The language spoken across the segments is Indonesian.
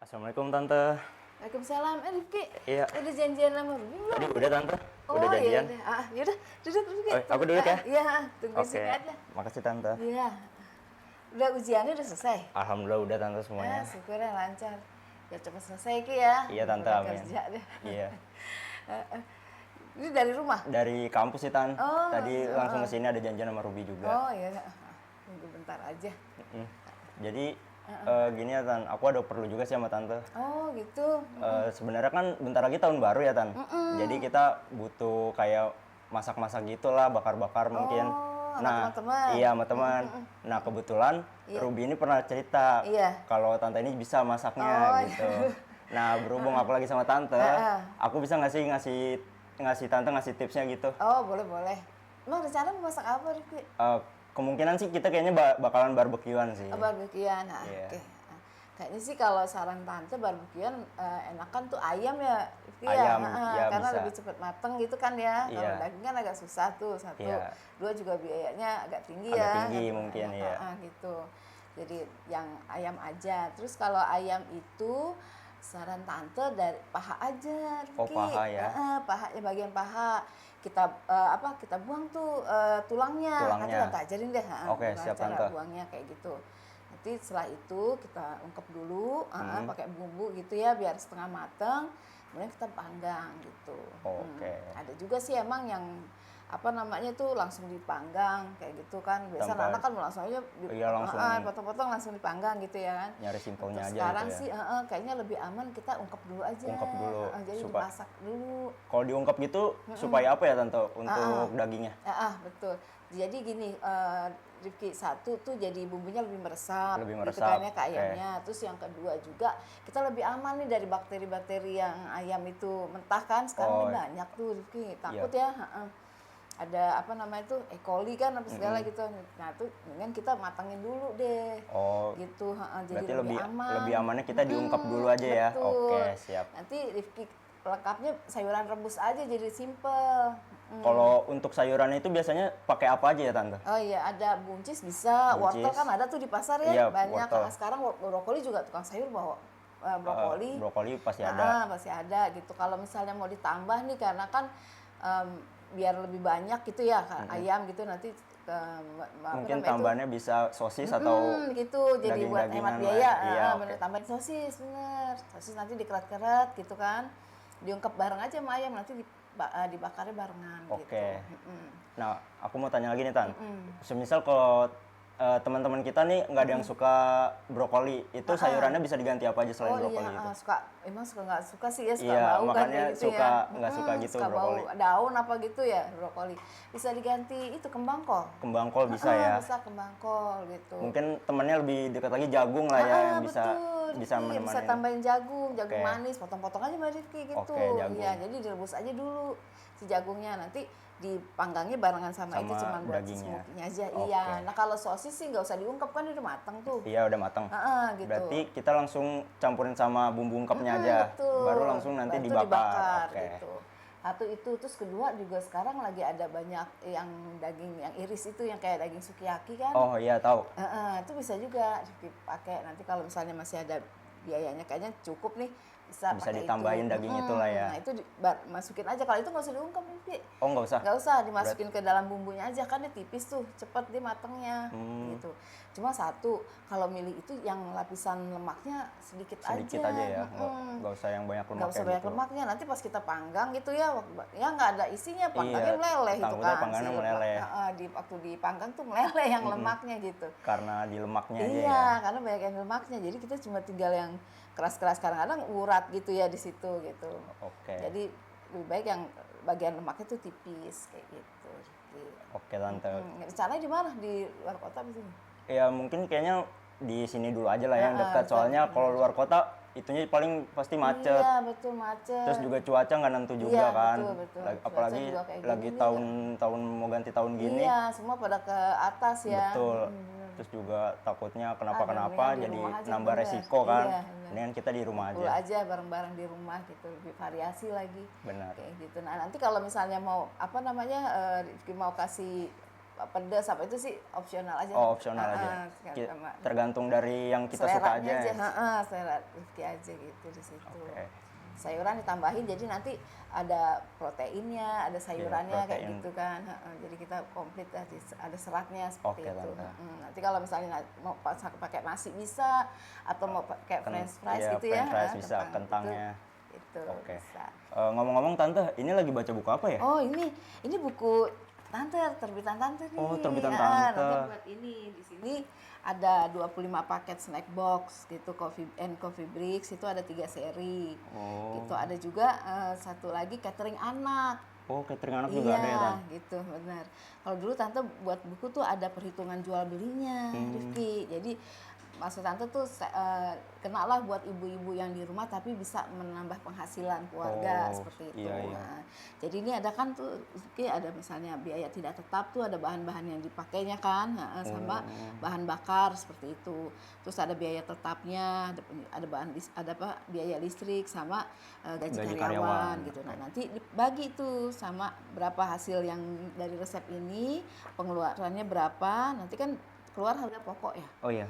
Assalamualaikum Tante. Waalaikumsalam. Rifki, Iya. udah janjian sama Ruby belum? Tadi udah Tante? Oh, Udah janjian? iya. Yaudah, duduk Rifki. Oh, aku duduk ya? Iya, tunggu Oke. sini aja. Makasih Tante. Iya. Udah ujiannya udah selesai? Alhamdulillah udah Tante semuanya. Syukurnya lancar. Ya cepat selesai Ki ya. Iya Tante, Udah amin. kerja deh. Iya. Ini dari rumah? Dari kampus sih Tan. Oh, Tadi langsung ke sini ada janjian sama Ruby juga. Oh iya. Tunggu bentar aja. Mm. Jadi gini ya Tan, aku ada perlu juga sih sama Tante. Oh gitu. Sebenarnya kan bentar lagi tahun baru ya Tan. Jadi kita butuh kayak masak-masak gitulah, bakar-bakar mungkin. Oh, Nah, sama teman-teman. iya sama teman. Nah, kebetulan Ruby ini pernah cerita Iya. kalau Tante ini bisa masaknya Oh, gitu. Nah, berhubung aku lagi sama Tante, aku bisa ngasih Tante ngasih tipsnya gitu. Oh boleh. Emang rencana mau masak apa Rifki? Kemungkinan sih kita kayaknya bakalan barbekyuan sih. Barbekyuan, nah, Iya. oke. Kayaknya sih kalau saran tante barbekyuan enakan tuh ayam ya, Rifki Ayam, ya, ya, karena bisa. lebih cepat mateng gitu kan ya. Kalau Iya. daging kan agak susah tuh satu, Iya. dua juga biayanya agak tinggi Agak ya. tinggi mungkin, ya. Gitu. Jadi yang ayam aja. Terus kalau ayam itu saran tante dari paha aja, Rifki. Oh, paha ya. Paha, bagian paha kita kita buang tuh tulangnya. Nanti Tulangnya. tante ajarin deh. Oke, gimana siap, cara Tante. buangnya kayak gitu. Nanti setelah itu kita ungkep dulu, pakai bumbu gitu ya biar setengah mateng. Kemudian kita panggang gitu. Oke. Ada juga sih emang yang langsung dipanggang kayak gitu kan. Biasa Tanpa- anak kan langsung aja Iya, langsung. potong-potong langsung dipanggang gitu ya kan. Nyari simpelnya Untuk aja sekarang gitu ya. sih kayaknya lebih aman kita ungkep dulu aja. Ungkep dulu, Jadi supaya- dimasak dulu. Kalau diungkap gitu supaya apa ya Tante untuk dagingnya? Betul. Jadi gini, Rifki, satu tuh jadi bumbunya lebih meresap, Lebih gitu meresap, kan ya ke ayamnya. Terus yang kedua juga kita lebih aman nih dari bakteri-bakteri yang ayam itu mentah kan. Sekarang ini banyak tuh Rifki, takut ya. Ada E. coli kan apa segala gitu. Nah tuh dengan kita matangin dulu deh. Oh, Gitu, jadi berarti lebih aman. lebih amannya kita diungkap dulu aja ya. Betul. Oke, siap. Nanti Rifki lengkapnya sayuran rebus aja jadi simple. Kalau untuk sayurannya itu biasanya pakai apa aja ya Tante? Oh iya, ada buncis bisa, Buncis. wortel kan ada tuh di pasar ya, Iya, banyak. wortel. Nah, sekarang brokoli juga tukang sayur bawa brokoli. Brokoli pasti ada. Pasti ada gitu. Kalau misalnya mau ditambah nih karena kan biar lebih banyak gitu ya ayam gitu nanti Mungkin tambahannya bisa sosis atau gitu jadi buat daging-dagingan hemat lah. biaya. Iya, Bener, oke. tambahin sosis bener. Sosis nanti dikerat-kerat gitu kan. Diungkep bareng aja sama ayam nanti dibakarnya barengan gitu. Oke. Nah, aku mau tanya lagi nih Tan. Semisal kalau teman-teman kita nih nggak ada yang suka brokoli, itu sayurannya bisa diganti apa aja selain brokoli itu? Emang suka nggak suka sih ya, suka Iya, bau kan makanya kayak gitu suka ya. nggak suka gitu suka brokoli. bau daun apa gitu ya brokoli. Bisa diganti itu kembang kol. Kembang kol bisa ya. Bisa kembang kol gitu. Mungkin temannya lebih dekat lagi jagung lah ya yang bisa Betul, bisa Rifki. menemani. Bisa tambahin jagung Oke. manis, potong-potong aja Mbak Rifki gitu. Oke, jagung. Iya, jadi direbus aja dulu si jagungnya, nanti dipanggangnya barengan sama itu Sama cuman buat dagingnya. smoky-nya aja. Oke. Iya. Nah, kalau sosis sih nggak usah diungkep kan udah matang tuh. Iya, udah matang. Gitu. Berarti kita langsung campurin sama bumbu ungkapnya aja. Betul. Baru langsung nanti Baru dibakar. Oke. gitu. Satu itu, terus kedua juga sekarang lagi ada banyak yang daging yang iris itu yang kayak daging sukiyaki kan. Oh iya, tahu. Itu bisa juga dipakai nanti kalau misalnya masih ada biayanya kayaknya cukup nih bisa pakai ditambahin itu. daging itulah ya. Nah itu masukin aja, kalau itu nggak usah diungkep nih. Oh, nggak usah. Nggak usah dimasukin ke dalam bumbunya aja kan dia tipis tuh, cepet dia matengnya gitu. Cuma satu, kalau milih itu yang lapisan lemaknya sedikit Sedikit aja ya. Nggak usah yang banyak lemaknya. Nggak usah banyak gitu. lemaknya, nanti pas kita panggang gitu ya nggak ada isinya, panggangnya meleleh gitu takutnya kan. panggangnya meleleh. Waktu dipanggang tuh meleleh yang lemaknya gitu. Karena di lemaknya aja ya. Iya, karena banyak yang lemaknya, jadi kita cuma tinggal yang keras-keras, kadang-kadang urat gitu ya di situ gitu. Oke. Jadi lebih baik yang bagian lemaknya tuh tipis kayak gitu. Oke Tante. Rencananya di mana? Di luar kota di sini? Ya mungkin kayaknya di sini dulu aja lah yang dekat. Soalnya kalau luar kota itunya paling pasti macet. Iya, betul macet. Terus juga cuaca nggak nentu juga Iya, kan. betul. Apalagi Cuaca juga kayak lagi gini tahun mau ganti tahun gini. Iya, semua pada ke atas ya. Betul. Terus juga takutnya kenapa-kenapa mendingan di jadi rumah aja, nambah bener. resiko kan. Iya, bener. Mendingan kita di rumah Kumpul aja. aja bareng-bareng di rumah gitu, lebih variasi lagi. Benar. Kayak gitu. Nah, nanti kalau misalnya mau Rifki mau kasih pedas apa itu sih opsional aja. Oh, opsional aja. Tergantung dari yang kita suka aja. Selera Rifki aja gitu di situ. Oke. Sayuran ditambahin jadi nanti ada proteinnya, ada sayurannya kayak gitu kan. Jadi kita komplit ada seratnya seperti itu. Nanti kalau misalnya mau pakai nasi bisa atau mau pakai french fries gitu ya. French fries bisa, kentangnya. Itu Oke. bisa. Ngomong-ngomong Tante, ini lagi baca buku apa ya? Oh, ini buku Tante, terbitan Tante nih. Oh, terbitan Tante. Nanti buat ini di sini ada 25 paket snack box gitu, coffee breaks itu ada 3 seri. Oh. Gitu ada juga satu lagi catering anak. Oh, catering anak juga ada ya, Tante? Iya, gitu, benar. Kalau dulu Tante buat buku tuh ada perhitungan jual belinya, Rifki. Jadi maksud Tante tuh kenalah buat ibu-ibu yang di rumah tapi bisa menambah penghasilan keluarga seperti itu. Iya. Nah, jadi ini ada kan tuh ada misalnya biaya tidak tetap tuh ada bahan-bahan yang dipakainya kan, sama bahan bakar seperti itu. Terus ada biaya tetapnya, ada biaya listrik sama gaji karyawan gitu. Nah, nanti dibagi tuh sama berapa hasil yang dari resep ini, pengeluarannya berapa, nanti kan keluar harga pokok ya. Oh iya.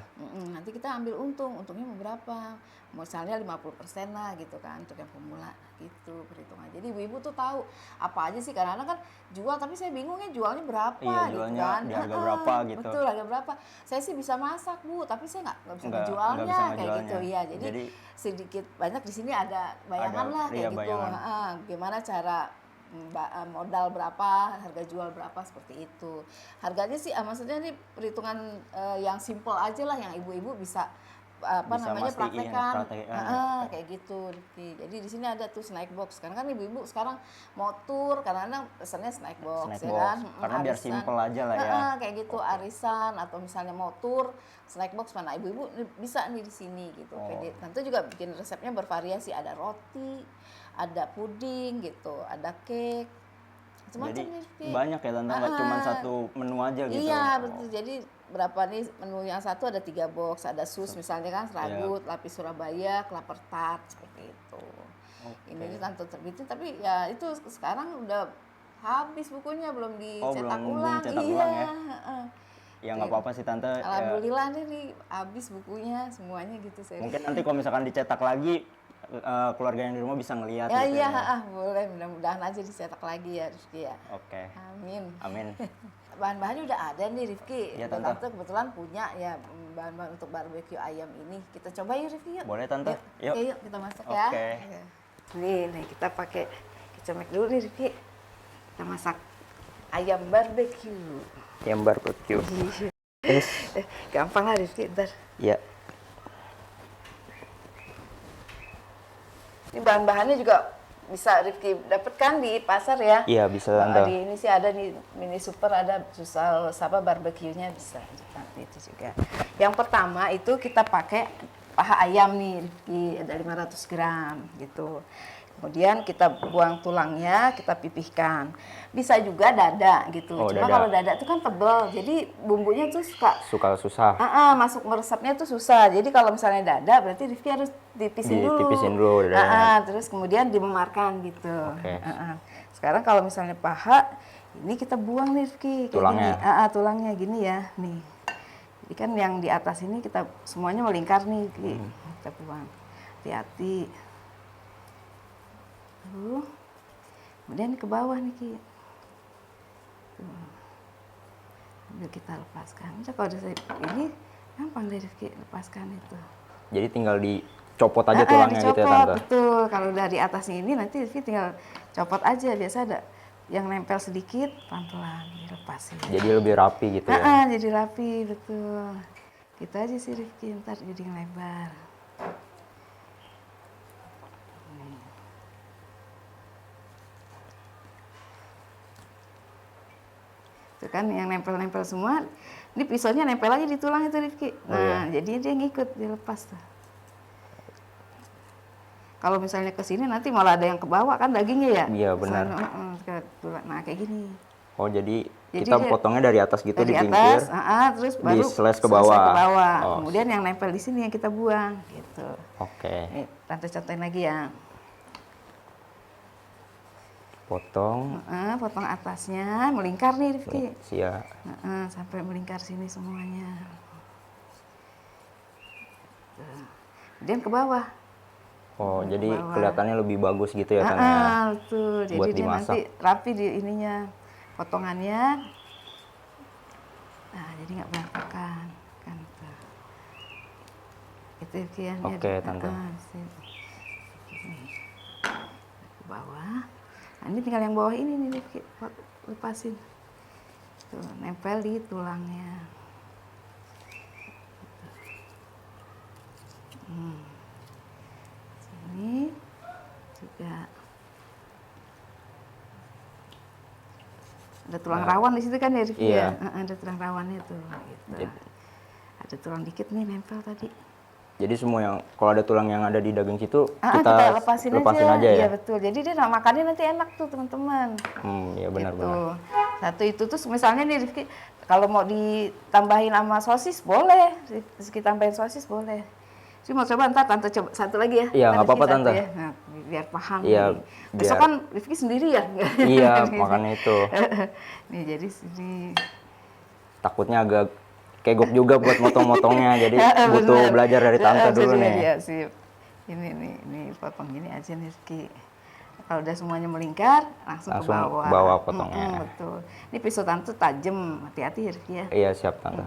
Nanti kita ambil untungnya mau berapa? Misalnya 50% lah gitu kan untuk yang pemula gitu perhitungan. Jadi ibu-ibu tuh tahu apa aja sih karena kan jual tapi saya bingungnya jualnya berapa jualnya gitu kan. Di harga berapa gitu. Betul, harga berapa. Saya sih bisa masak, Bu, tapi saya nggak bisa ngejualnya kayak gitu ya. Jadi sedikit banyak di sini ada bayangan lah kayak gitu. Gimana cara modal berapa, harga jual berapa seperti itu. Harganya sih maksudnya ini perhitungan yang simple aja lah yang ibu-ibu bisa praktekan. Kayak gitu. Jadi di sini ada tuh snack box. Karena kan ibu-ibu sekarang mau tur kadang-kadang pesannya snack box ya kan. Karena arisan, biar simple aja lah ya. Kayak gitu arisan atau misalnya mau tur snack box mana ibu-ibu bisa nih di sini gitu. Tentu juga bikin resepnya bervariasi, ada roti, ada puding gitu, ada cake, jadi banyak ya Tante, nggak cuma satu menu aja gitu. Iya betul, jadi berapa nih menu yang satu ada 3 box, ada sus misalnya kan, seragut, lapis Surabaya, kelapa tart seperti itu. Ini Tante terbitin, tapi ya itu sekarang udah habis bukunya, belum dicetak ulang. Ya nggak apa-apa sih Tante. Alhamdulillah nih habis bukunya semuanya gitu. Mungkin nanti kalau misalkan dicetak lagi, keluarga yang di rumah bisa ngelihat gitu. Boleh, mudah-mudahan aja dicetak lagi ya Rifki ya. Oke. Amin. Bahan-bahannya udah ada nih Rifki. Ya, Tante kebetulan punya ya bahan-bahan untuk barbeque ayam ini. Kita coba yuk Rifki yuk. Boleh Tante. Yuk kita masak ya. Nih kita pakai kecomek dulu nih Rifki. Kita masak ayam barbeque. Gampang lah Rifki ntar. Iya. Ini bahan-bahannya juga bisa Rifki dapatkan di pasar ya. Iya bisa Tante. Di ini sih ada nih mini super, ada susah barbeque-nya bisa nanti itu juga. Yang pertama itu kita pakai paha ayam nih Rifki, ada 500 gram gitu. Kemudian kita buang tulangnya, kita pipihkan. Bisa juga dada gitu. Cuma kalau dada itu kan tebel, jadi bumbunya tuh suka susah. Masuk meresapnya tuh susah. Jadi kalau misalnya dada berarti Rifki harus dipipisin dulu dadanya. Terus kemudian dimemarkan gitu. Sekarang kalau misalnya paha, ini kita buang nih Rifki. Tulangnya? Tulangnya gini ya, nih. Jadi kan yang di atas ini kita semuanya melingkar nih, kita buang. Hati-hati. Kemudian ke bawah nih Ki. Ambil kita lepaskan. Kalau ini gampang deh Rifki lepaskan itu. Jadi tinggal dicopot aja tulangnya gitu ya Tante? Betul. Kalau dari atasnya ini nanti Rifki tinggal copot aja. Biasa ada yang nempel sedikit, pelan-pelan dilepasin. Jadi lebih rapi gitu ya? Jadi rapi, betul. Gitu aja sih Rifki, ntar jadi yang lebar. Itu kan yang nempel-nempel semua, ini pisaunya nempel aja di tulang itu Rifki. Jadi dia ngikut, dilepas tuh. Kalau misalnya ke sini nanti malah ada yang ke bawah kan dagingnya ya? Iya benar. Nah kayak gini. Oh jadi kita potongnya dari atas gitu, dari dipinggir, terus baru di-slice ke bawah. Kemudian yang nempel di sini yang kita buang gitu. Oke. Nih, Tante contohin lagi ya. Potong. Potong atasnya, melingkar nih Rifki. Siap. Sampai melingkar sini semuanya. Kemudian ke bawah. Oh, jadi kelihatannya lebih bagus gitu ya Tan ya? Tuh, jadi Buat dia dimasak. nanti rapi di ininya, potongannya. Nah, jadi nggak berantakan kan tuh. Itu Rifki ya. Oke, Tante. Ke bawah. Nah, ini tinggal yang bawah ini nih Rifki, lepasin. Tuh, nempel di tulangnya. Sini juga ada tulang rawan di situ kan ya Rifki ya? Ada tulang rawannya tuh. Gitu. Ada tulang dikit nih nempel tadi. Jadi semua yang kalau ada tulang yang ada di daging situ kita lepasin aja ya? Iya betul. Jadi dia makannya nanti enak tuh teman-teman. Iya benar-benar. Gitu. Satu itu tuh misalnya nih Rifki, kalau mau ditambahin sama sosis boleh, Rifki tambahin sosis boleh. Cuma coba ntar Tante coba satu lagi ya. Iya nggak apa-apa Tante. Ya. Nah, biar paham. Iya. Besok kan Rifki sendiri ya. Iya makanya itu. Nih jadi sini. Takutnya agak kegok juga buat motong-motongnya, jadi butuh belajar dari Tante dulu nih. Iya sip. Ini potong gini aja nih Rifki. Kalau udah semuanya melingkar, langsung ke bawah. Bawa potongnya. Betul. Ini pisau Tante tajam, hati-hati Rifki ya. Iya siap Tante.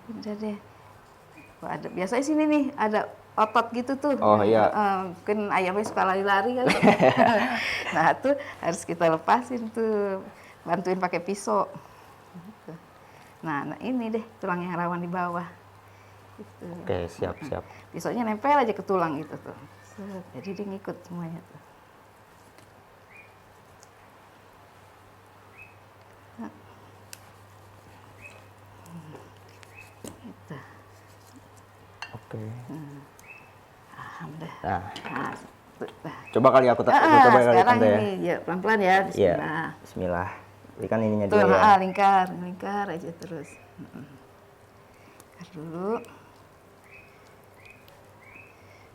Udah deh. Biasanya sini nih ada otot gitu tuh. Oh iya. Mungkin ayamnya suka lari-lari kan. Nah tuh harus kita lepasin tuh. Bantuin pakai pisau. Gitu. Nah ini deh tulang yang rawan di bawah. Gitu. Oke siap. Pisaunya nempel aja ke tulang gitu tuh. Jadi dia ngikut semuanya tuh. Gitu. Oke. Alhamdulillah. Nah, coba kali aku coba kali Tante ya. Ya pelan-pelan ya. Bismillah. Iya. Bismillah. Ini kan ininya tuh, dulu ya. lingkar aja terus. Lingkar dulu.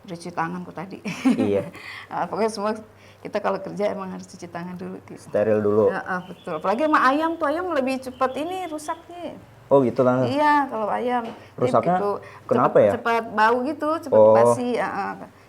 Udah cuci tangan kok tadi. Iya. Pokoknya semua kita kalau kerja emang harus cuci tangan dulu. Steril dulu. Betul. Apalagi sama ayam tuh, ayam lebih cepat ini rusaknya. Oh gitu Tante. Iya, kalau ayam. Rusaknya gitu, kenapa ya? Cepat bau gitu, cepat basi.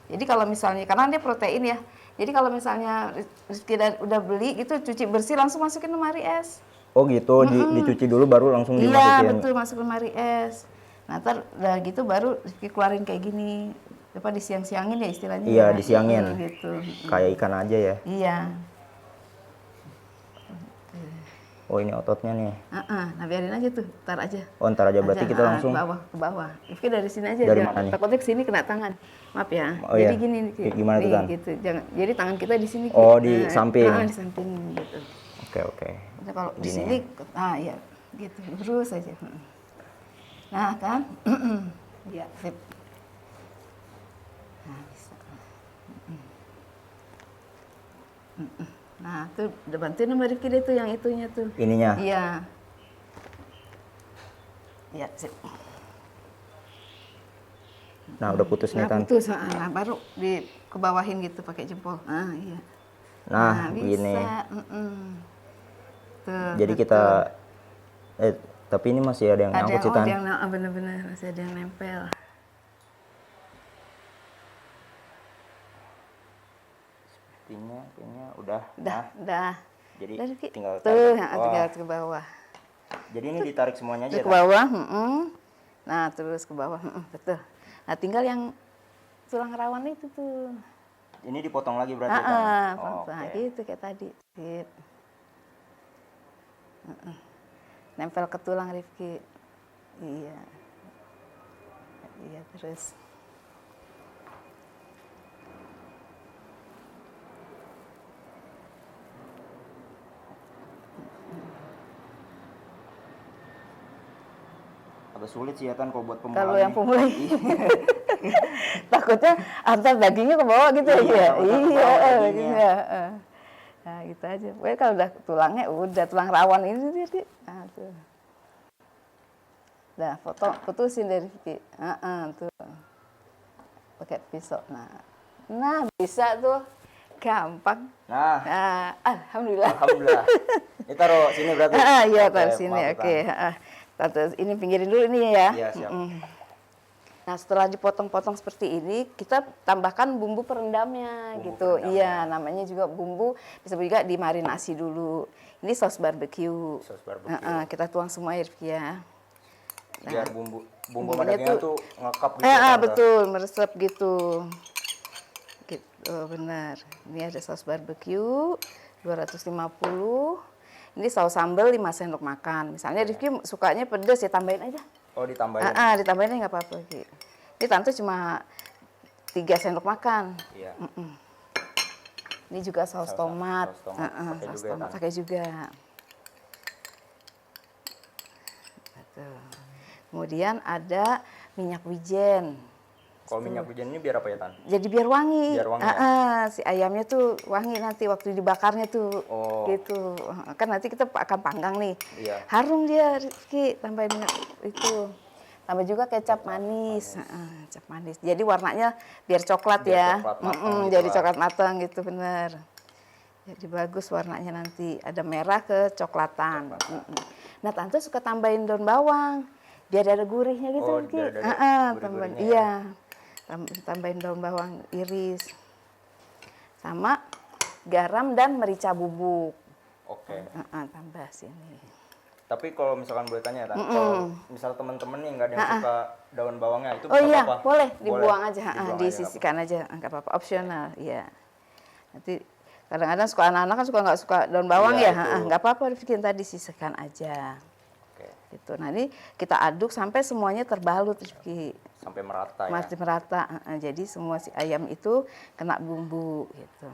Jadi kalau misalnya, karena dia protein ya. Jadi kalau misalnya Rizky udah beli gitu, cuci bersih langsung masukin lemari es. Oh gitu, dicuci dulu baru langsung dimasukin. Iya betul, masuk lemari es. Nah ntar udah gitu baru Rizky keluarin kayak gini. Apa disiang-siangin ya istilahnya. Iya, ya. disiangin. Gitu. Kayak ikan aja ya. Iya. Oh ini ototnya nih. Nah biarin aja tuh, ntar aja. Oh ntar aja, berarti kita langsung ke bawah. Rifki dari sini aja. Dari mana nih? Takutnya kesini kena tangan. Maaf ya. Oh, jadi iya. gini Gimana tuh, Tan? gitu. Jadi tangan kita di sini. Oh di samping. Di samping gitu. Oke. Nah, kalau di sini, ya gitu. Lurus aja. Nah kan, ya sip. Nah bisa. Nah, tuh udah bantuin sama Rifki deh tuh yang itunya tuh. Ininya? Iya. Iya, sip. Nah, udah putus nih, Tan. Putus, nah baru kebawahin gitu pakai jempol. Iya. Nah begini. Bisa. Tuh, jadi kita, tapi ini masih ada yang nyangkut sih, Tan. Bener-bener, masih ada yang nempel. Kayaknya udah. Udah. Jadi tinggal tarik. Tinggal ke bawah. Jadi ini ditarik semuanya aja, ke bawah, Nah, terus ke bawah, betul. Nah, tinggal yang tulang rawan itu tuh. Ini dipotong lagi berarti, Tan? Nah, gitu kayak tadi. Sip. Nempel ke tulang Rifki. Iya. Iya, terus. Agak sulit sih ya, Tan, kalau buat pemula. Kalau yang pemula. Takutnya antar dagingnya ke bawah gitu ya. Iya. Nah, gitu aja. Pokoknya kalau udah tulangnya, udah tulang rawan ini jadi. Nah, tuh. Udah, putusin dari Rifki. Tuh. Pakai pisau. Nah, bisa tuh. Gampang. Nah, Nah, alhamdulillah. alhamdulillah. Ini taruh sini berarti. Iya, Oke, taruh sini. maaf, Oke, Tan. Tante, ini pinggirin dulu ini ya. Iya, siap. Nah, setelah dipotong-potong seperti ini, kita tambahkan bumbu perendamnya Bumbu gitu. perendamnya. Iya, namanya juga bumbu, bisa juga dimarinasi dulu. Ini saus barbeque. Saus barbeque. Kita tuang semua ya, Rifki ya. Biar bumbu bumbunya dagingnya tuh- tuh ngekap gitu. Tante. Betul, meresap gitu. Gitu, benar. Ini ada saus barbeque 250. Ini saus sambal 5 sendok makan. Misalnya Rifki sukanya pedas ya tambahin aja. Oh, ditambahin. Ditambahin nggak apa-apa. Ki. Ini tante cuma 3 sendok makan. Iya. Ini juga saus tomat. saus tomat. Pakai Saus juga ya, tomat Tan? pakai juga. Betul. Kemudian ada minyak wijen. Kalau minyak wijen ini biar apa ya, Tan? Jadi biar wangi. Biar wangi, Si ayamnya tuh wangi nanti waktu dibakarnya tuh. Oh. Gitu. Kan nanti kita akan panggang nih. Iya. Harum dia, Rizky. Tambahin itu. Tambah juga kecap manis. Kecap manis. Jadi warnanya biar coklat Biar ya. coklat matang gitu Jadi lah. coklat matang gitu, bener. Jadi bagus warnanya nanti. Ada merah kecoklatan. Nah, tante suka tambahin daun bawang. Biar ada gurihnya gitu, Oh, Rizky. biar ada Tambahin, gurih-gurihnya iya. Tambahin daun bawang iris. Sama garam dan merica bubuk. Oke. Tambah sini. Tapi kalau misalkan boleh tanya, Tan, kalau misal teman-teman nih nggak ada yang suka daun bawangnya, itu Oh nggak iya, apa-apa? boleh dibuang aja, Dibuang aja, disisihkan aja, nggak apa-apa, opsional, iya. Nanti kadang-kadang suka anak-anak kan nggak suka daun bawang Iya, ya, itu. nggak apa-apa, bikin tadi sisihkan aja. Oke. Gitu. Nah ini kita aduk sampai semuanya terbalut, Rizky. Sampai merata ya. Masih merata, jadi semua si ayam itu kena bumbu gitu.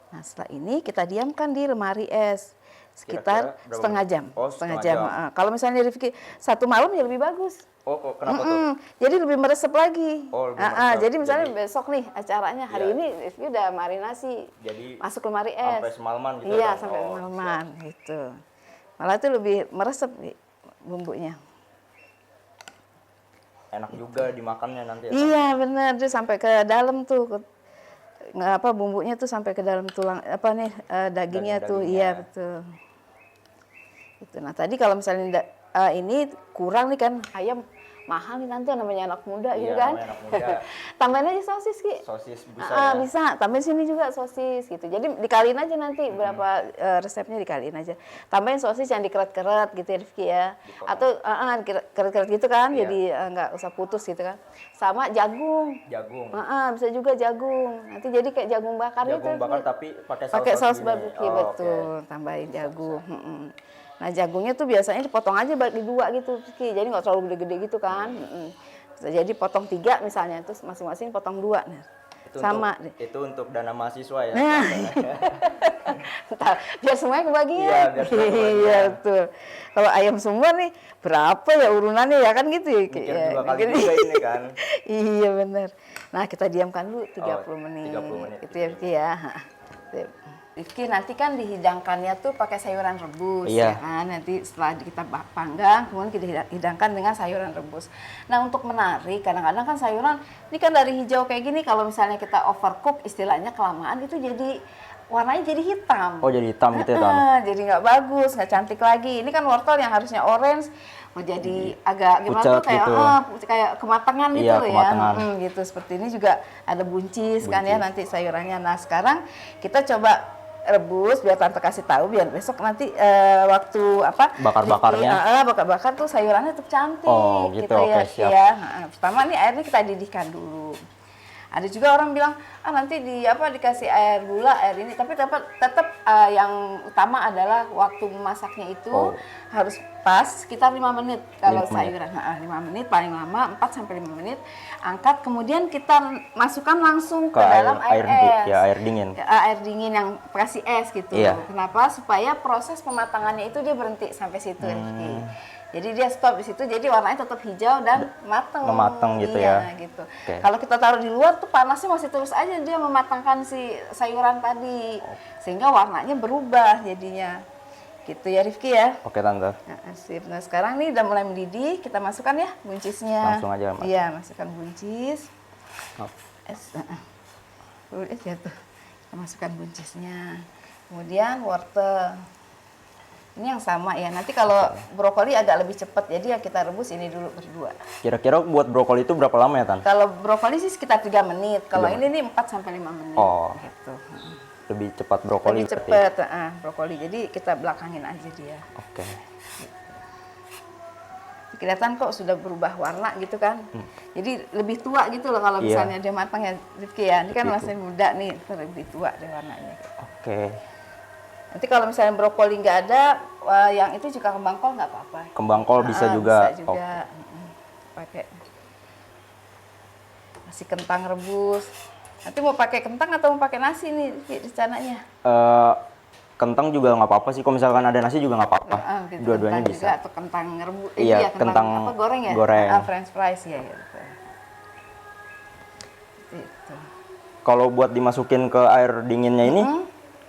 Nah setelah ini kita diamkan di lemari es sekitar Kira-kira berapa setengah menit? jam. Oh, setengah jam. Kalau misalnya Rifki 1 malam ya lebih bagus. Oh, kok kenapa tuh? Jadi lebih meresap lagi. Oh, lebih meresap. Jadi misalnya Jadi- besok nih acaranya, hari Iya. ini Rifki udah marinasi, Jadi masuk ke lemari es. sampai semalaman gitu. Iya, Tan? sampai Oh, semalaman gitu. Malah itu lebih meresap nih bumbunya. enak juga dimakannya nanti ya. Tan? Iya benar, dia sampai ke dalam tuh, bumbunya tuh sampai ke dalam tulang dagingnya tuh, Daging-dagingnya. iya betul. Itu. Nah tadi kalau misalnya ini kurang nih kan ayam mahal nih nanti namanya anak muda Iya, gitu kan. namanya anak muda. Tambahin aja sosis Ki. Sosis bisa ya. Bisa, tambahin sini juga sosis gitu. Jadi dikaliin aja nanti berapa resepnya dikaliin aja. Tambahin sosis yang dikeret-keret gitu ya Rifki ya. Dipotong. Atau keret-keret gitu kan, Iya. jadi nggak usah putus gitu kan. Sama jagung. Jagung. Bisa juga jagung. Nanti jadi kayak jagung bakar Jagung gitu. bakar tapi pakai saus Pakai saus gini. barbeque, Oh, betul. Tambahin jagung. Nah jagungnya tuh biasanya dipotong aja bagi 2 gitu, Ki. Jadi nggak terlalu gede-gede gitu kan. Jadi potong 3 misalnya, terus masing-masing potong 2. Nah, Itu sama untuk, itu untuk dana mahasiswa ya. Nah, biar semuanya kebagian. Iya, biar semuanya kebagian. Iya, betul. Kalau ayam semua nih berapa ya urunannya ya kan gitu ya. Ki? Mikir Ya, 2 kali mikir- juga ini kan. Iya benar. Nah kita diamkan dulu 30 menit. 30 menit. Itu ya Rifki ya. Rifki nanti kan dihidangkannya tuh pakai sayuran rebus Iya. ya kan. Nanti setelah kita panggang kemudian kita hidangkan dengan sayuran rebus. Nah untuk menarik kadang-kadang kan sayuran ini kan dari hijau kayak gini kalau misalnya kita overcook istilahnya kelamaan itu jadi warnanya jadi hitam. Oh, jadi hitam gitu ya, Tan? Jadi nggak bagus, nggak cantik lagi. Ini kan wortel yang harusnya orange mau jadi agak gimana Pucat tuh kayak gitu. kayak kematangan gitu Iya, loh kematangan. ya. Gitu seperti ini juga ada buncis kan ya nanti sayurannya. Nah sekarang kita coba rebus biar tante kasih tahu biar besok nanti waktu Bakar-bakarnya. bakar-bakar tuh sayurannya tetap cantik. Oh, gitu, oke, ya. siap. Ya. Pertama nih airnya kita didihkan dulu. Ada juga orang bilang nanti dikasih air gula air ini tapi tetap yang utama adalah waktu memasaknya itu harus pas sekitar 5 menit kalau 5 menit. sayuran 5 menit paling lama 4 sampai 5 menit angkat kemudian kita masukkan langsung ke dalam air es air dingin. air dingin yang kasih es gitu. Iya. Kenapa? Supaya proses pematangannya itu dia berhenti sampai situ. Rifki. Jadi dia stop di situ. Jadi warnanya tetap hijau dan matang. Mematang gitu iya, ya. Gitu. Oke. Kalau kita taruh di luar tuh panasnya masih terus aja dia mematangkan si sayuran tadi, sehingga warnanya berubah jadinya. Gitu ya Rifki ya. Oke, Tante. Sip. Nah sekarang nih udah mulai mendidih, kita masukkan ya buncisnya. Langsung aja, Mas. Iya, masukkan buncis. Maaf. Es, Jatuh. Kita masukkan buncisnya. Kemudian wortel. Ini yang sama ya. Nanti kalau brokoli agak lebih cepat, jadi ya kita rebus ini dulu berdua. Kira-kira buat brokoli itu berapa lama ya, Tan? Kalau brokoli sih sekitar 3 menit. Kalau ini nih 4 sampai 5 menit. Oh. Gitu. Lebih cepat brokoli Lebih cepat, brokoli. Jadi kita belakangin aja dia. Oke. Kelihatan kok sudah berubah warna gitu kan. Jadi lebih tua gitu loh kalau misalnya dia matang ya, Rifki ya. Ini kan masih muda nih, lebih tua deh warnanya. Oke. Nanti kalau misalnya brokoli nggak ada, yang itu juga kembang kol nggak apa-apa. Kembang kol bisa juga. Bisa juga. Pakai nasi kentang rebus. Nanti mau pakai kentang atau mau pakai nasi nih rencananya? Kentang juga nggak apa-apa sih. Kalau misalkan ada nasi juga nggak apa-apa. Gitu, Dua-duanya kentang bisa. juga, atau kentang rebus. Iya, kentang apa, goreng ya? Goreng. French fries ya. Gitu. Gitu. Kalau buat dimasukin ke air dinginnya ini,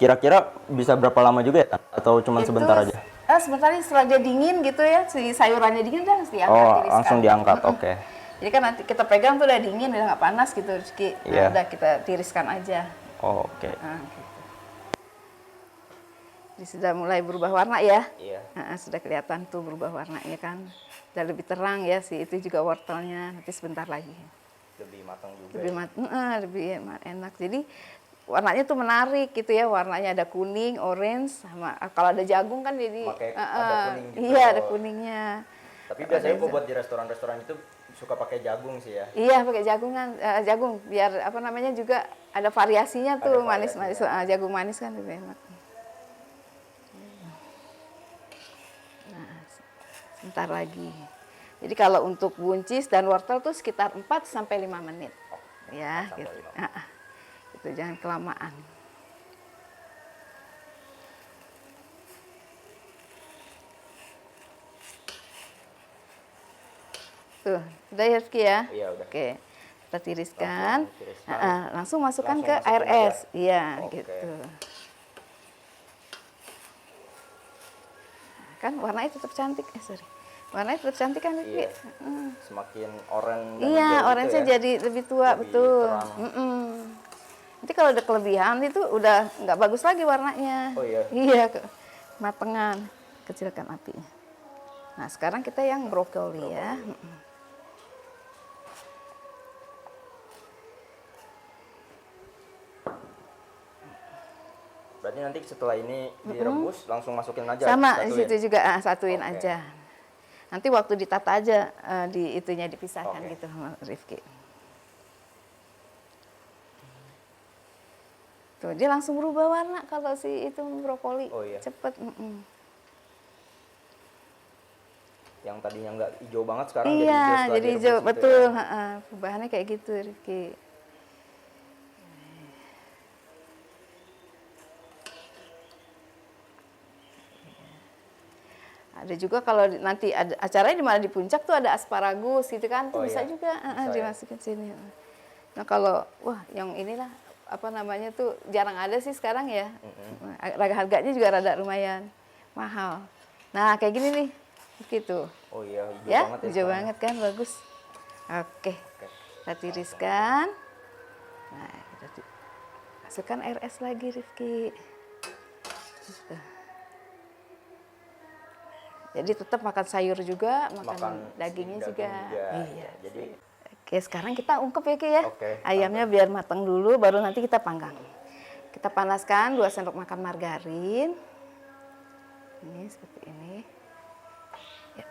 kira-kira bisa berapa lama juga ya, Tan? Atau cuma sebentar aja? Sebentar setelah dia dingin gitu ya, si sayurannya dingin udah harus diangkat. Oh, tiriskan. langsung diangkat, oke. Jadi kan nanti kita pegang tuh udah dingin, udah nggak panas gitu, Rizky. Nah, udah kita tiriskan aja. Oh, oke. Gitu. Jadi sudah mulai berubah warna ya. Iya. Sudah kelihatan tuh berubah warnanya kan. Udah lebih terang ya, itu juga wortelnya. Nanti sebentar lagi. Lebih matang juga. Lebih enak. Jadi warnanya tuh menarik gitu ya. Warnanya ada kuning, orange, sama kalau ada jagung kan jadi ada kuning gitu. Iya, ada kuningnya. Tapi biasanya kok buat di restoran-restoran itu suka pakai jagung sih ya. Iya, pakai jagung biar apa namanya juga ada variasinya tuh, manis-manis. Jagung manis kan lebih enak. Nah, sebentar lagi. Jadi kalau untuk buncis dan wortel tuh sekitar 4 sampai 5 menit. Ya, gitu. Itu jangan kelamaan. Tuh, udah ya Rizky ya? Iya, udah. Oke, kita tiriskan. Langsung masukkan ke air es. Iya, gitu. Kan warnanya tetap cantik. Warnanya tetap cantik kan Rizky? Iya. Semakin oranye. Iya, orange-nya ya? jadi lebih tua, lebih betul. terang. Nanti kalau udah kelebihan itu udah nggak bagus lagi warnanya. Oh iya? Iya, matengan. Kecilkan apinya. Nah, sekarang kita yang brokoli ya. Berarti nanti setelah ini direbus langsung masukin aja. Sama di situ juga satuin aja. Nanti waktu ditata aja di itunya dipisahkan gitu sama Rifki. Tuh dia langsung berubah warna kalau si itu brokoli. Oh iya. Cepet. Yang tadinya nggak hijau banget sekarang iya, jadi hijau gitu betul. Ya. Perubahannya kayak gitu Rifki. Ada juga kalau nanti ada acaranya di mana di puncak tuh ada asparagus gitu kan, tuh bisa juga bisa dimasukin sini. Nah kalau yang inilah apa namanya tuh jarang ada sih sekarang ya. Harganya juga rada lumayan mahal. Nah kayak gini nih, gitu. Oh iya, hijau ya, banget ya. Hijau banget kan, bagus. Oke, kita tiriskan. Nah kita masukkan air es lagi Rifki. Gitu. Jadi tetap makan sayur juga, makan dagingnya juga. Iya. Jadi oke, sekarang kita ungkep ya Ki ya. Ayamnya mantap. biar matang dulu, baru nanti kita panggang. Kita panaskan 2 sendok makan margarin. Ini seperti ini. Ya.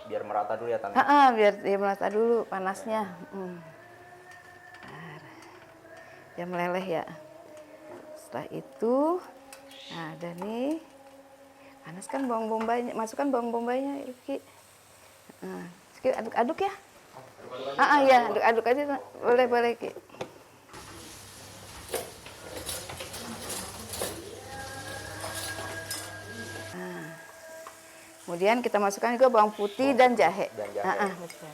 Biar merata dulu ya Tante. Biar dia merata dulu panasnya. Dia meleleh ya. Setelah itu ada nih, panaskan bawang bombaynya, masukkan bawang bombaynya, Rifki. Aduk-aduk ya. Ya, aduk-aduk aja, boleh Ki. Kemudian kita masukkan juga bawang putih dan jahe. Betul.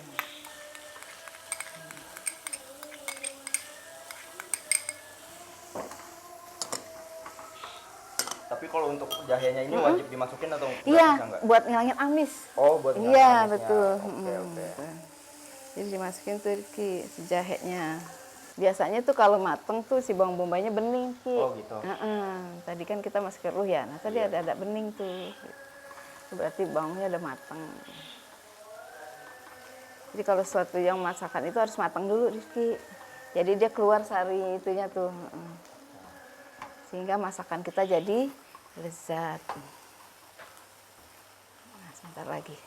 Tapi kalau untuk jahenya ini wajib dimasukin atau iya, bisa nggak? Buat ngilangin amis. Oh, buat ngilangin iya, amisnya. betul. Oke. Jadi dimasukin tuh Ki, si jahenya. Biasanya tuh kalau mateng tuh si bawang bombaynya bening Ki. Oh gitu. Tadi kan kita masukin ya. Nah tadi ada bening tuh. Itu berarti bawangnya udah mateng. Jadi kalau sesuatu yang masakan itu harus matang dulu Rizky. Jadi dia keluar sari itunya tuh. Sehingga masakan kita jadi lezat. Nah, sebentar lagi.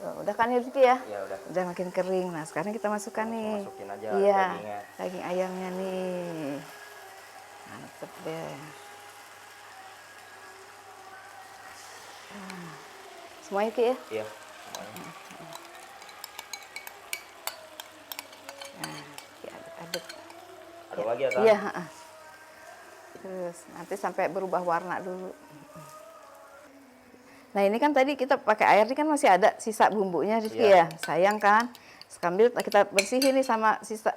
Udah kan Rizky ya? Iya udah. Udah makin kering. Nah sekarang kita masukkan nih. Masukin aja iya, dagingnya. daging ayamnya nih. Mantep deh. Semuanya Ki ya? Iya. Semuanya. Nah, diaduk-aduk. Aduk lagi ya Tan? Iya. Terus nanti sampai berubah warna dulu. Nah ini kan tadi kita pakai air, ini kan masih ada sisa bumbunya Rizky ya. Sayang kan, sambil kita bersihin nih sama sisa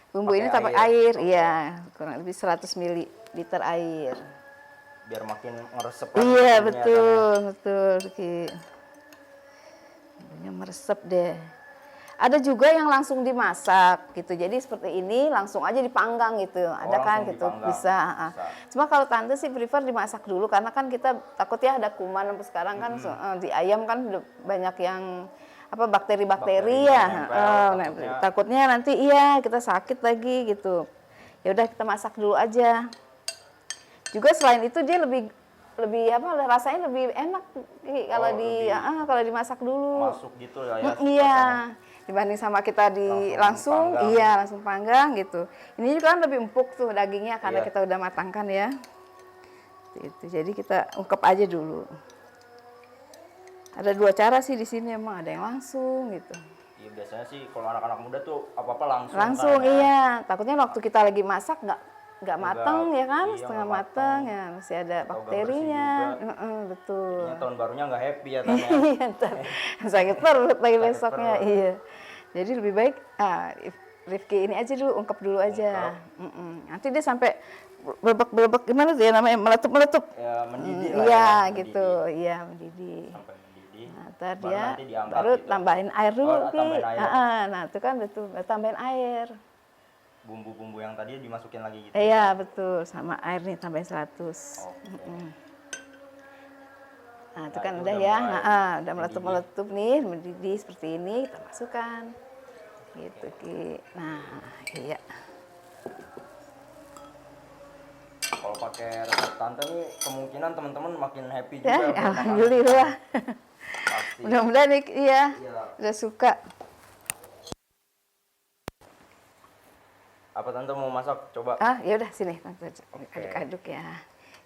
bumbu Pakai ini tanpa air. Iya, kurang lebih 100 ml air. Biar makin ngeresep lagi. Iya bumbunya, betul, betul Rizky. Bumbunya meresep deh. Ada juga yang langsung dimasak gitu. Jadi seperti ini langsung aja dipanggang gitu. Ada kan gitu. Bisa. Cuma kalau tante sih prefer dimasak dulu karena kan kita takut ya ada kuman sampai sekarang kan di ayam kan banyak yang apa bakteri-bakteri ya. Takutnya nanti iya kita sakit lagi gitu. Ya udah kita masak dulu aja. Juga selain itu dia lebih apa rasanya lebih enak kalau kalau dimasak dulu. Masuk gitu ya. Iya. Dibanding sama kita langsung panggang gitu. Ini juga kan lebih empuk tuh dagingnya karena kita udah matangkan ya. Itu. Jadi kita ungkep aja dulu. Ada 2 cara sih di sini emang, ada yang langsung gitu. Iya biasanya sih kalau anak-anak muda tuh apa-apa langsung. Langsung kan, iya. Takutnya waktu kita lagi masak nggak matang ya kan, setengah matang ya masih ada bakterinya. Betul. Ini tahun barunya nggak happy ya Tanya. Iya, sakit perut lagi besoknya. Iya. Jadi lebih baik Rifki ini aja dulu, ungkep dulu aja. Nanti dia sampai belebek gimana tuh ya namanya, meletup. Ya mendidih lah. Iya gitu, iya mendidih. Sampai mendidih. Nah, dia baru gitu. Tambahin air dulu tambahin air. Nah itu kan betul, tambahin air. Bumbu-bumbu yang tadi dimasukin lagi gitu. Iya betul, sama air nih tambahin 100. Nah itu kan udah ya, udah meletup nih, mendidih seperti ini, kita masukkan. Gitu Ki. Nah iya. Kalau pakai resep tante nih kemungkinan teman-teman makin happy Ya, juga. alhamdulillah. Pasti. Mudah-mudahan nih, iya, udah suka. Apa tante mau masak? Coba. Ya udah sini tante aduk-aduk ya.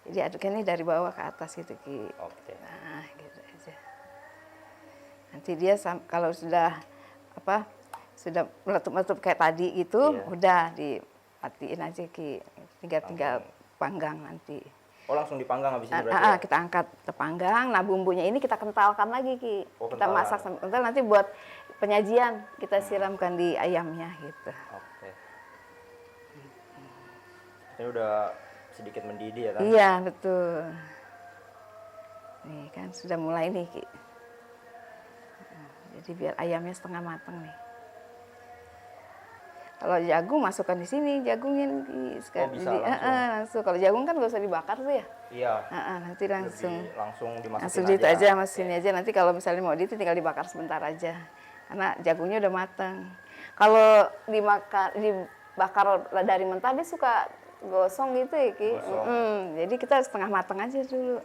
Jadi aduknya ini dari bawah ke atas gitu Ki. Oke. Nah gitu aja. Nanti dia kalau sudah sudah meletup-meletup kayak tadi gitu, udah dimatiin aja Ki. Tinggal panggang nanti. Oh langsung dipanggang habis ini berarti? Kita angkat ke panggang. Nah bumbunya ini kita kentalkan lagi Ki. Kita masak sampai kental, nanti buat penyajian kita siramkan di ayamnya gitu. Oke. Ini udah sedikit mendidih ya kan? Iya betul. Nih kan sudah mulai nih Ki. Jadi biar ayamnya setengah matang nih. Kalau jagung masukkan di sini, jagungin sekali. Bisa langsung. Kalau jagung kan gak usah dibakar tuh ya. Iya. Nanti langsung dimasukin langsung gitu aja mesinnya aja. Nanti kalau misalnya mau tinggal dibakar sebentar aja. Karena jagungnya udah matang. Kalau dibakar dari mentah dia suka gosong gitu ya Ki. Jadi kita setengah matang aja dulu.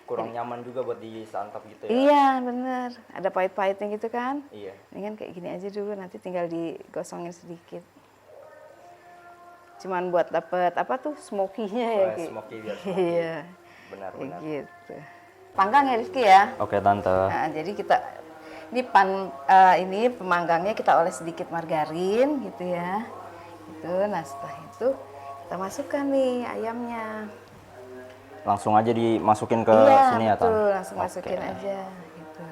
Kurang nyaman juga buat disantap gitu ya. Iya bener, ada pahit-pahitnya gitu kan. Iya. Ini kan kayak gini aja dulu, nanti tinggal digosongin sedikit. Cuman buat dapet smoky-nya ya Ki. Smoky biar smoky. Iya. Benar-benar. Gitu. Panggang ya Rizky ya. Oke tante. Nah, jadi kita ini pemanggangnya kita oles sedikit margarin gitu ya. Gitu. Nah setelah itu kita masukkan nih ayamnya. Langsung aja dimasukin ke sini ya Tan? Iya betul, langsung masukin aja gitu.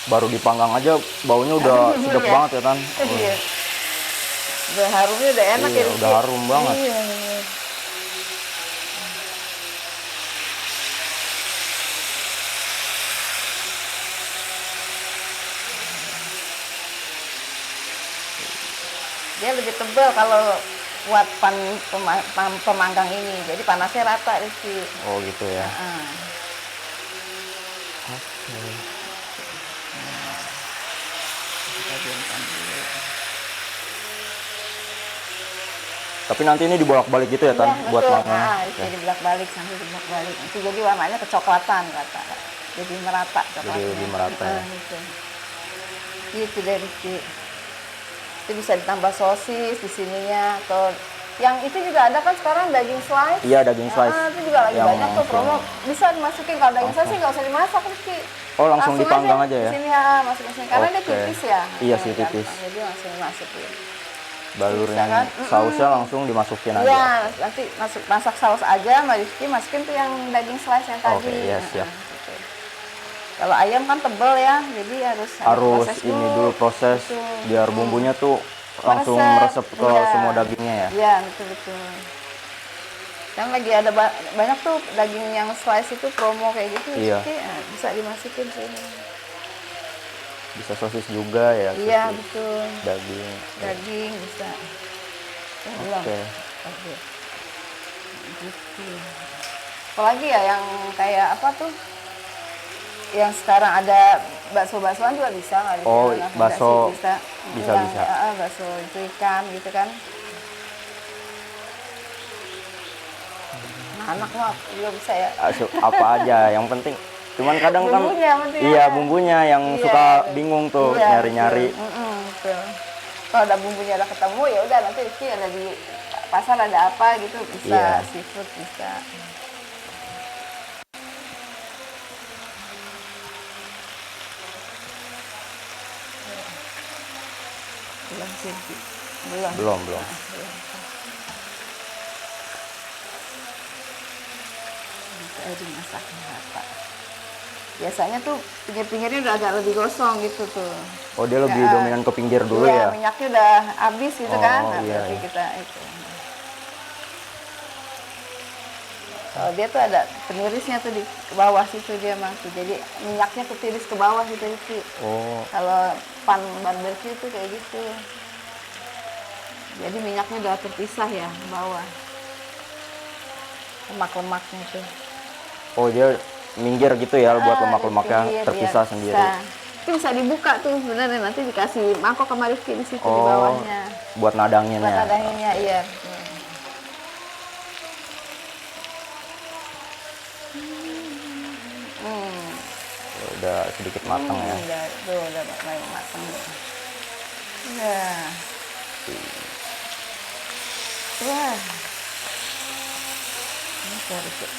baru dipanggang aja baunya udah sedap ya. banget ya Tan. Iya. Udah harumnya udah enak Iya, ya. udah harum banget. Iya, iya. Dia lebih tebal kalau buat pemanggang ini. Jadi panasnya rata Rizky. Oh gitu ya. Heeh. Oke. Kita diamkan dulu. Tapi nanti ini dibolak-balik gitu ya Tan, Iya, buat betul. makan. Nah, jadi bolak-balik sampai dibolak-balik. Nanti jadi warnanya kecoklatan kata. Jadi merata coklatnya. Jadi lebih merata ya. Gitu. Gitu deh Rizky. Itu bisa ditambah sosis di sininya atau yang itu juga ada kan sekarang daging slice. Iya, daging slice. Itu juga lagi Yang banyak tuh promo. Bisa dimasukin kalau daging slice sih nggak usah dimasak Rizky. Oh, langsung dipanggang aja ya? Di sini masukin sini karena dia Oke. tipis ya. Iya sih, tipis. Gampang. Jadi langsung dimasukin. Balurnya Bisa kan? sausnya langsung dimasukin aja. Iya, nanti masak saus aja sama Rizky masukin tuh yang daging slice yang tadi. Oke, iya, siap. Gitu. Kalau ayam kan tebel ya, jadi harus proses Ini dulu proses Betul. biar bumbunya tuh langsung meresep ke Iya. semua dagingnya ya. Iya, betul. Kan lagi ada banyak tuh daging yang slice itu promo kayak gitu. Iya. Rizky, bisa dimasukin sini. Bisa sosis juga ya. Iya, sosis, betul. daging. Daging bisa. Belum. Oke. Oke. Gitu. Apalagi ya yang kayak apa tuh? Yang sekarang ada bakso-baksoan juga bisa nggak? Oh, Bisa, bakso bisa. bisa, Yang, bisa. Bakso itu ikan gitu kan. Nah, anak mah juga bisa ya. Apa aja yang penting. Cuman kadang Bumbunya kan penting iya ada. bumbunya yang Iya, suka betul. bingung tuh Iya, nyari-nyari. betul. Betul. Kalau ada bumbunya udah ketemu ya udah nanti Rizky ada di pasar ada apa gitu bisa Iya. seafood bisa. Belum sih, Rizky. Belum. Belum. Belum. Bisa dimasaknya rata. Biasanya tuh pinggir-pinggirnya udah agak lebih gosong gitu tuh. Oh, dia lebih Ya, dominan ke pinggir dulu iya, ya. minyaknya udah habis gitu Oh, kan. Nah, iya, berarti iya. kita itu. Kalau dia tuh ada penirisnya tuh di ke bawah situ dia masih. Jadi minyaknya ketiris ke bawah gitu Rizky. Oh, Kalau pan barbecue tuh kayak gitu. Jadi minyaknya udah terpisah ya ke bawah. Lemak-lemaknya tuh. oh dia minggir gitu ya buat lemak-lemaknya Iya, terpisah dia sendiri. bisa. Itu bisa dibuka tuh sebenarnya nanti dikasih mangkok sama Rizky di situ di Oh, bawahnya. buat nadangin Buat ya.adahinnya, iya. Udah sedikit matang ya. Udah mulai matang. Ya. Wah. Ini cari tuh.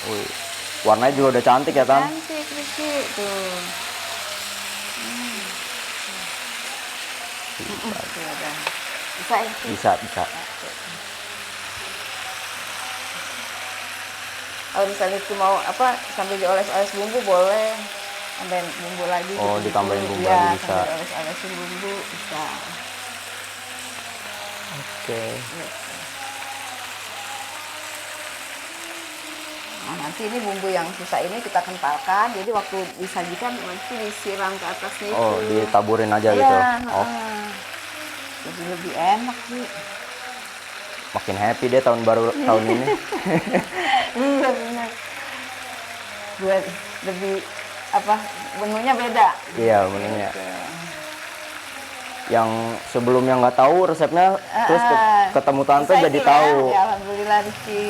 Wih, warnanya juga udah cantik ya Tan. Cantik Rizky tuh. Tuh, udah. Bisa ya? Bisa. Kalau misalnya itu mau apa sambil dioles-oles bumbu boleh. Tambahin bumbu lagi. Oh, gitu. ditambahin bumbu Iya, lagi bisa. sambil dioles-olesin bumbu bisa. Oke. Nah, nanti ini bumbu yang sisa ini kita kentalkan. Jadi waktu disajikan nanti disiram ke atasnya itu. Oh, ditaburin aja Iya, gitu. Oh, jadi lebih enak sih. makin happy deh tahun baru tahun ini. Iya benar. Buat lebih apa menunya beda. Iya, menunya. Yang sebelumnya nggak tahu resepnya, terus ketemu tante Bisa jadi ini tahu. Ya, alhamdulillah Rizky.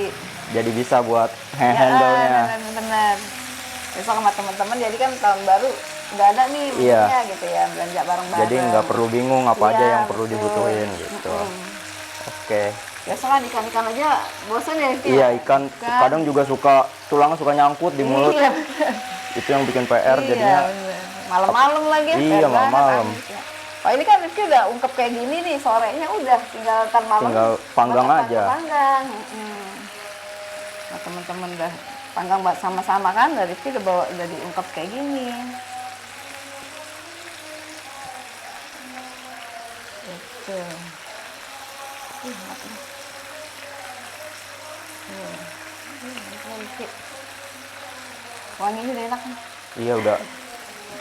Jadi bisa buat Ya, handle-nya. benar. Besok sama teman-teman jadi kan tahun baru udah ada nih Iya. menunya gitu ya belanja bareng-bareng. Jadi nggak perlu bingung apa aja Iya, yang perlu betul. dibutuhin gitu. Oke. Biasa kan ikan-ikan aja bosan ya Rizky. Iya, ikan kadang juga suka tulangnya suka nyangkut di mulut. Iya. Itu yang bikin PR Iya, jadinya. bener. Malam-malam lagi. Iya, PR banget, malam-malam. habis ya. Oh ini kan Rifki udah ungkep kayak gini nih, sorenya udah tinggal ntar malam. Tinggal panggang aja. Panggang. Nah teman-teman udah panggang sama-sama kan, dari Rifki udah bawa udah diungkep kayak gini. Gitu. Wanginya udah enak nih. Iya udah.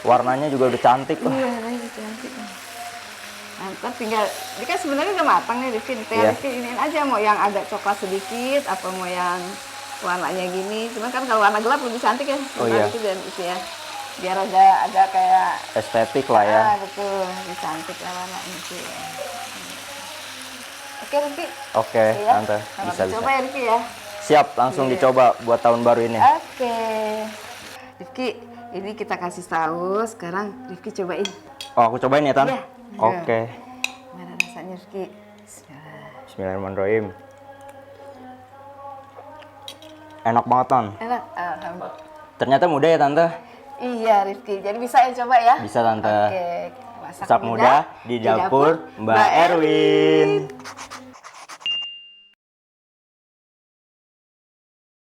Warnanya juga udah cantik. Iya, warnanya cantik. Nah, ntar tinggal, ini kan sebenarnya udah matang nih Rifki. Iya. Rifki iniin aja mau yang agak coklat sedikit, apa mau yang warnanya gini. Cuman kan kalau warna gelap lebih cantik ya. Oh iya. Itu dan itu ya. Biar ada kayak Estetik lah ya. Betul, lebih cantik lah warnanya sih. Oke Rifki. Oke, Iya. Tante. Bisa. Coba ya Rifki ya. Siap, langsung dicoba buat tahun baru ini. Oke. Rifki, ini kita kasih tahu. Sekarang Rifki cobain. Oh, aku cobain ya, Tan? Iya. Oke. Mana rasanya Rifki? Bismillahirrahmanirrahim. Enak banget, Tan. Enak, alhamdulillah. Ternyata mudah ya, Tante? Iya Rifki, jadi bisa ya coba ya? Bisa, Tante. Oke. Masak mudah di dapur Mbak Erwin.